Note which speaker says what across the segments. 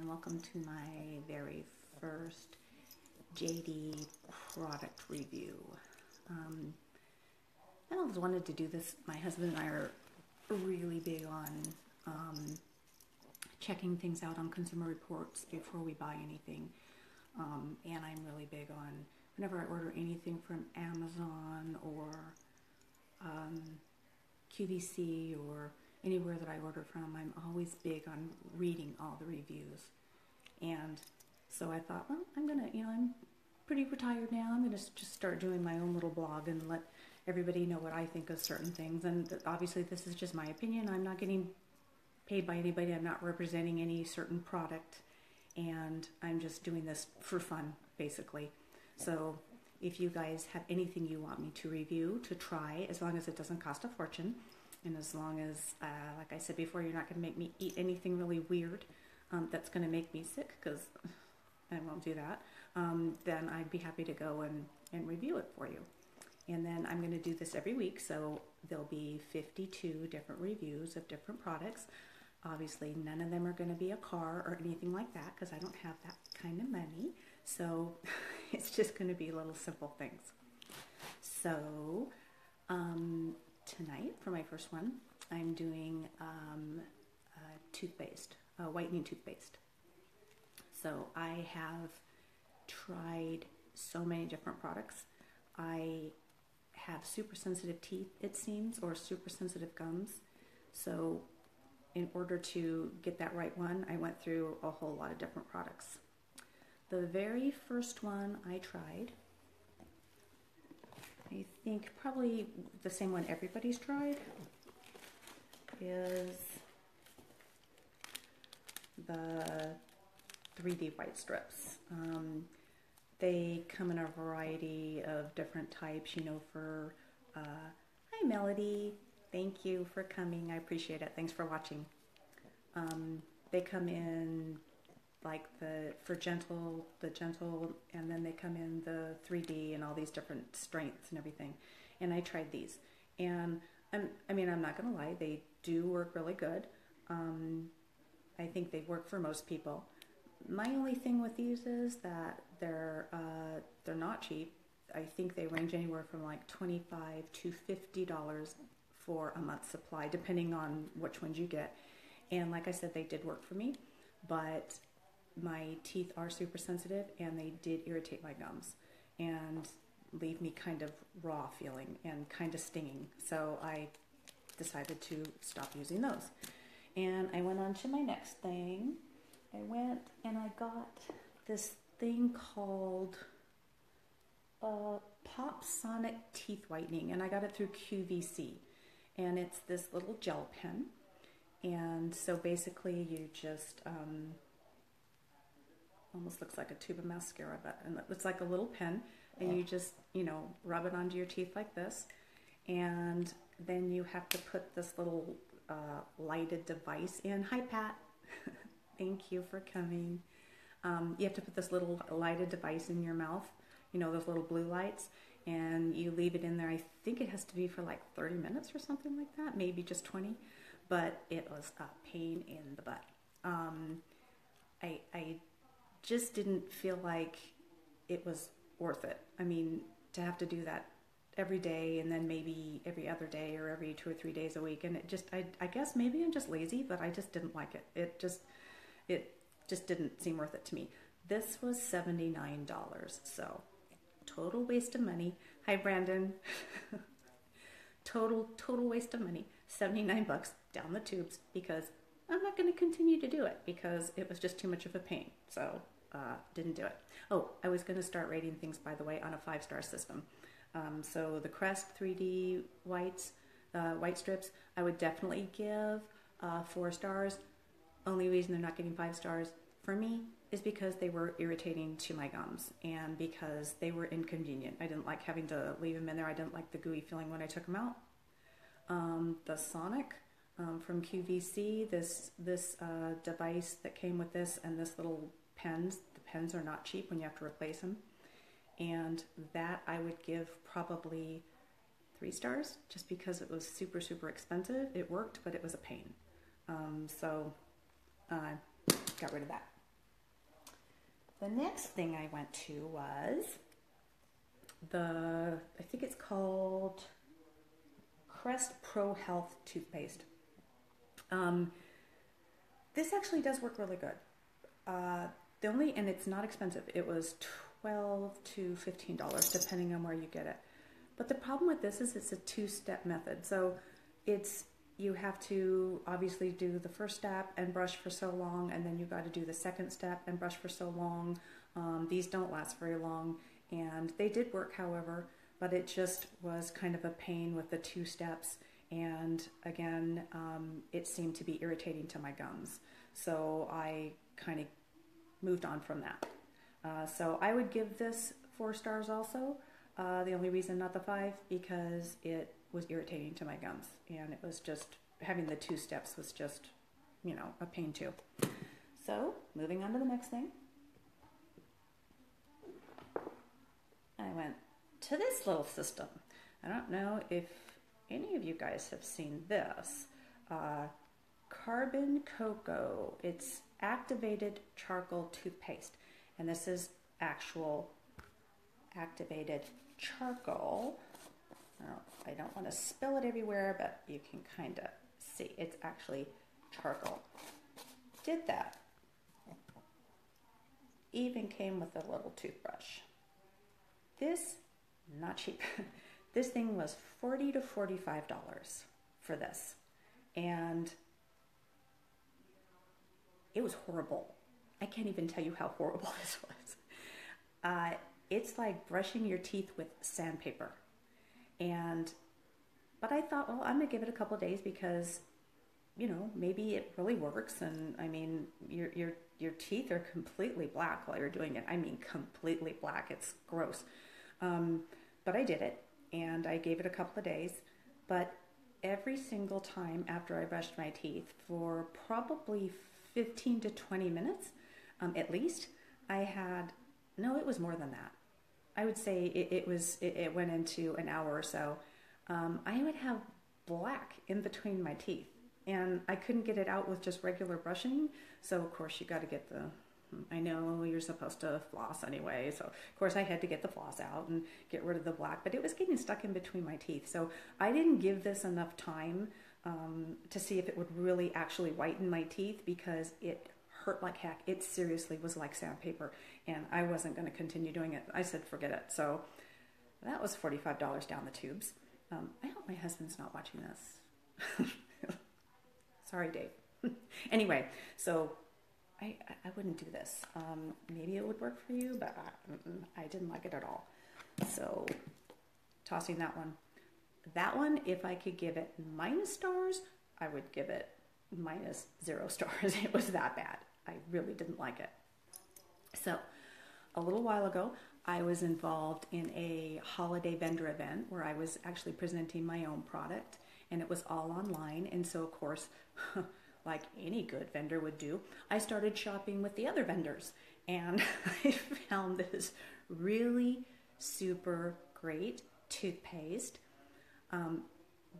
Speaker 1: and welcome to my very first JD product review. I always wanted to do this. My husband and I are really big on checking things out on Consumer Reports before we buy anything, and I'm really big on whenever I order anything from Amazon or QVC or anywhere that I order from, I'm always big on reading all the reviews. And so I thought, well, I'm gonna, I'm pretty retired now. I'm gonna just start doing my own little blog and let everybody know what I think of certain things. And obviously this is just my opinion. I'm not getting paid by anybody. I'm not representing any certain product, and I'm just doing this for fun, basically. So if you guys have anything you want me to review, to try, as long as it doesn't cost a fortune, and as long as, like I said before, you're not going to make me eat anything really weird that's going to make me sick, because I won't do that, then I'd be happy to go and review it for you. And then I'm going to do this every week, so there'll be 52 different reviews of different products. Obviously, none of them are going to be a car or anything like that, because I don't have that kind of money. So it's just going to be little simple things. So tonight, for my first one, I'm doing toothpaste, whitening toothpaste. So I have tried so many different products. I have super sensitive teeth, it seems, or super sensitive gums. So in order to get that right one, I went through a whole lot of different products. The very first one I tried, I think probably the same one everybody's tried, is the 3D white strips. They come in a variety of different types, for, hi Melody, thank you for coming, I appreciate it, thanks for watching. They come in like the gentle, and then they come in the 3D and all these different strengths and everything. And I tried these, and I'm not gonna lie, they do work really good. I think they work for most people. My only thing with these is that they're not cheap. I think they range anywhere from like $25 to $50 for a month's supply, depending on which ones you get. And like I said, they did work for me, but my teeth are super sensitive, and they did irritate my gums and leave me kind of raw feeling and kind of stinging. So I decided to stop using those. And I went on to my next thing. I went and I got this thing called Pop Sonic Teeth Whitening, and I got it through QVC. And it's this little gel pen. And so basically you just, almost looks like a tube of mascara, but and it's like a little pen, and you just, rub it onto your teeth like this. And then you have to put this little lighted device in. Hi, Pat. Thank you for coming. You have to put this little lighted device in your mouth, those little blue lights, and you leave it in there. I think it has to be for like 30 minutes or something like that, maybe just 20, but it was a pain in the butt. I just didn't feel like it was worth it. I mean, to have to do that every day, and then maybe every other day or every 2 or 3 days a week, and it just, I guess maybe I'm just lazy, but I just didn't like it. It just didn't seem worth it to me. This was $79, so total waste of money. Hi, Brandon. total waste of money. 79 bucks down the tubes, because I'm not going to continue to do it because it was just too much of a pain. So didn't do it. Oh, I was going to start rating things, by the way, on a 5-star system. So the Crest 3D white strips, I would definitely give 4 stars. Only reason they're not getting 5 stars for me is because they were irritating to my gums, and because they were inconvenient. I didn't like having to leave them in there. I didn't like the gooey feeling when I took them out. The Sonic from QVC, this device that came with this, and this little pens. The pens are not cheap when you have to replace them. And that I would give probably 3 stars, just because it was super, super expensive. It worked, but it was a pain. So got rid of that. the next thing I went to was I think it's called Crest Pro Health toothpaste. This actually does work really good. And it's not expensive. It was $12 to $15 depending on where you get it. But the problem with this is it's a two-step method. So you have to obviously do the first step and brush for so long, and then you got to do the second step and brush for so long. These don't last very long, and they did work, however, but it just was kind of a pain with the two steps. And again, it seemed to be irritating to my gums. So I kind of moved on from that. So I would give this 4 stars also. The only reason not the 5, because it was irritating to my gums. And it was just, having the 2 steps was just, a pain too. So moving on to the next thing. I went to this little system. I don't know if any of you guys have seen this. Carbon Cocoa. It's activated charcoal toothpaste. And this is actual activated charcoal. I don't want to spill it everywhere, but you can kind of see it's actually charcoal. Did that. Even came with a little toothbrush. This, not cheap. This thing was $40 to $45 for this. And it was horrible. I can't even tell you how horrible this was. It's like brushing your teeth with sandpaper. But I thought, well, I'm gonna give it a couple of days because, maybe it really works. And I mean, your teeth are completely black while you're doing it. I mean, completely black. It's gross. But I did it, and I gave it a couple of days. But every single time after I brushed my teeth for probably 15 to 20 minutes, at least, it was more than that. I would say it went into an hour or so. I would have black in between my teeth, and I couldn't get it out with just regular brushing. So of course you got to get I know you're supposed to floss anyway. So of course I had to get the floss out and get rid of the black, but it was getting stuck in between my teeth. So I didn't give this enough time to see if it would really actually whiten my teeth, because it hurt like heck. It seriously was like sandpaper, and I wasn't going to continue doing it. I said, forget it. So that was $45 down the tubes. I hope my husband's not watching this. Sorry, Dave. Anyway, so I wouldn't do this. Maybe it would work for you, but I didn't like it at all. So tossing that one. That one, if I could give it minus stars, I would give it minus 0 stars. It was that bad. I really didn't like it. So a little while ago, I was involved in a holiday vendor event where I was actually presenting my own product, and it was all online. And so of course, like any good vendor would do, I started shopping with the other vendors, and I found this really super great toothpaste.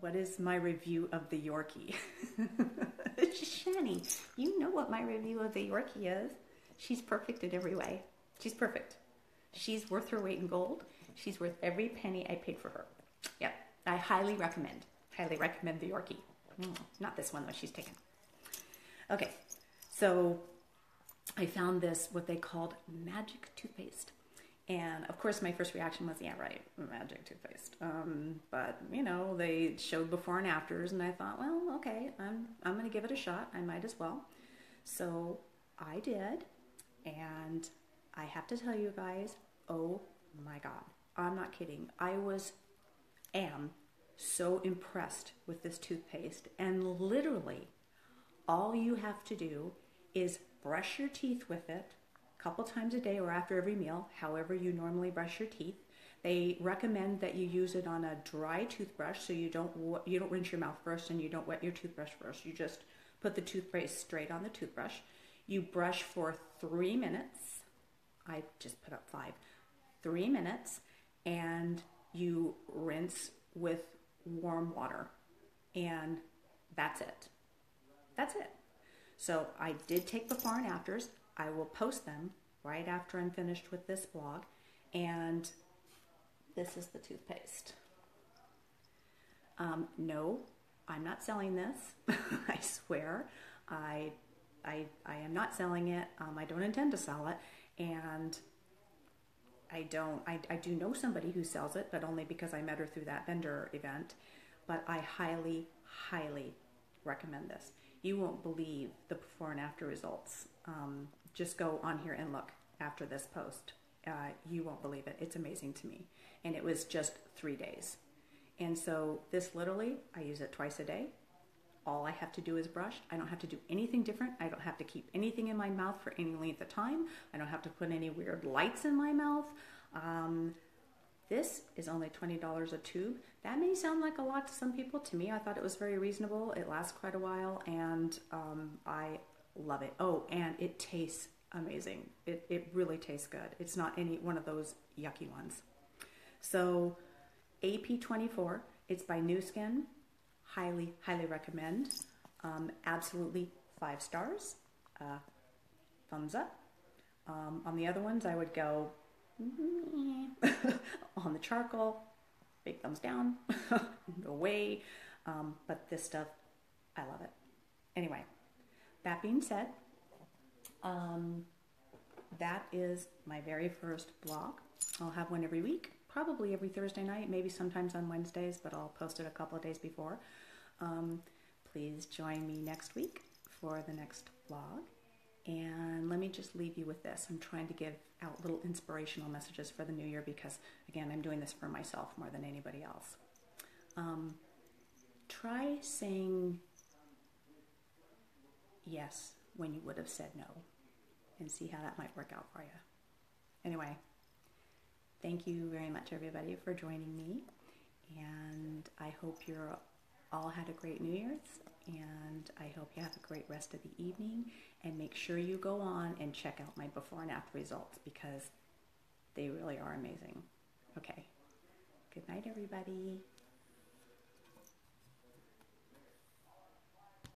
Speaker 1: What is my review of the Yorkie? Shani, you know what my review of the Yorkie is. She's perfect in every way. She's perfect. She's worth her weight in gold. She's worth every penny I paid for her. Yep, I highly recommend the Yorkie. Not this one though, she's taken. Okay, so I found this, what they called magic toothpaste. And of course my first reaction was, yeah, right, magic toothpaste. But they showed before and afters, and I thought, well, okay, I'm gonna give it a shot. I might as well. So I did, and I have to tell you guys, oh my God, I'm not kidding. I am so impressed with this toothpaste, and literally all you have to do is brush your teeth with it a couple times a day or after every meal, however you normally brush your teeth. They recommend that you use it on a dry toothbrush, so you don't rinse your mouth first and you don't wet your toothbrush first. You just put the toothpaste straight on the toothbrush. You brush for 3 minutes. I just put up 5. 3 minutes, and you rinse with warm water, and that's it. That's it. So I did take before and afters. I will post them right after I'm finished with this blog. And this is the toothpaste. No, I'm not selling this. I swear. I am not selling it. I don't intend to sell it. And I do know somebody who sells it, but only because I met her through that vendor event. But I highly, highly recommend this. You won't believe the before and after results. Just go on here and look after this post. You won't believe it. It's amazing to me. And it was just 3 days. And so this literally, I use it twice a day. All I have to do is brush. I don't have to do anything different. I don't have to keep anything in my mouth for any length of time. I don't have to put any weird lights in my mouth. This is only $20 a tube. That may sound like a lot to some people. To me, I thought it was very reasonable. It lasts quite a while, and I love it. Oh, and it tastes amazing. It really tastes good. It's not any one of those yucky ones. So AP24, it's by New Skin. Highly, highly recommend. Absolutely 5 stars. Thumbs up. On the other ones, I would go on the charcoal, big thumbs down, no way. But this stuff, I love it. Anyway, that being said, that is my very first blog. I'll have one every week, probably every Thursday night, maybe sometimes on Wednesdays, but I'll post it a couple of days before. Please join me next week for the next vlog. And let me just leave you with this. I'm trying to give out little inspirational messages for the new year because, again, I'm doing this for myself more than anybody else. Try saying yes when you would have said no and see how that might work out for you. Anyway, thank you very much, everybody, for joining me. And I hope you're all had a great New Year's, and I hope you have a great rest of the evening, and make sure you go on and check out my before and after results because they really are amazing. Okay, good night, everybody.